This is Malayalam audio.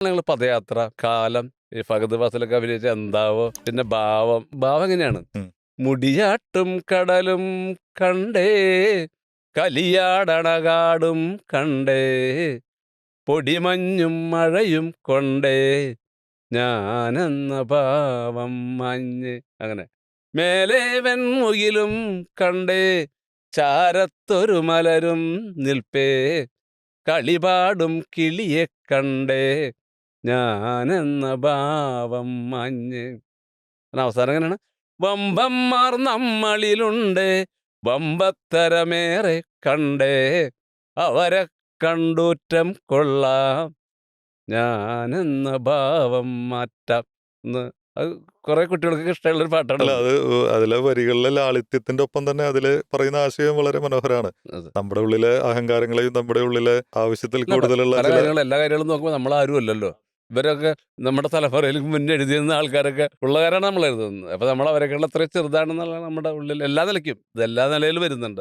ഞങ്ങൾ പദയാത്ര, കാലം, ഈ ഫഹദ് ഫാസിലൊക്കെ അഭിനയിച്ച എന്താവോ, പിന്നെ ഭാവം. ഭാവം എങ്ങനെയാണ്? ഉം. മുടിയാട്ടും കടലും കണ്ടേ, കലിയാടണകാടും കണ്ടേ, പൊടിമഞ്ഞും മഴയും കൊണ്ടേ, ഞാനെന്ന ഭാവം മഞ്ഞ്. അങ്ങനെ. മേലെ വെൺമുകിലും കണ്ടേ, ചാരത്തൊരു മലരും നിൽപ്പേ, കളിപാടും കിളിയെ കണ്ടേ, ഞാനെന്ന ഭാവം മഞ്ഞ്. പിന്നെ അവസാനം എങ്ങനെയാണ്? വമ്പന്മാർ നമ്മളിലുണ്ട്, വമ്പത്തരമേറെ കണ്ടേ, അവരെ കണ്ടൂറ്റം കൊള്ളാം, ഞാനെന്ന ഭാവം മാറ്റാം എന്ന്. അത് കുറെ കുട്ടികൾക്ക് ഇഷ്ടമുള്ളൊരു പാട്ടാണ്. അല്ല, അത് അതിലെ വരികളിലെ ലാളിത്യത്തിന്റെ ഒപ്പം തന്നെ അതില് പറയുന്ന ആശയം വളരെ മനോഹരമാണ്. അത്. നമ്മുടെ ഉള്ളിലെ അഹങ്കാരങ്ങളെയും നമ്മുടെ ഉള്ളിലെ ആവശ്യത്തിൽ അല്ല, കൂടുതലുള്ള പല ചില കാര്യങ്ങളും എല്ലാ കാര്യങ്ങളും നോക്കുമ്പോൾ നമ്മൾ ആരും അല്ലല്ലോ. ഇവരൊക്കെ നമ്മുടെ തലമുറയിൽ മുന്നേ എഴുതിയിരുന്ന ആൾക്കാരൊക്കെ ഉള്ളവരാണ് നമ്മൾ എഴുതുന്നത്. അപ്പൊ നമ്മൾ അവരെക്കാൾ അത്ര ചെറുതാണെന്നുള്ളതാണ് നമ്മുടെ ഉള്ളിൽ എല്ലാ നിലയ്ക്കും, ഇത് എല്ലാ നിലയിലും വരുന്നുണ്ട്.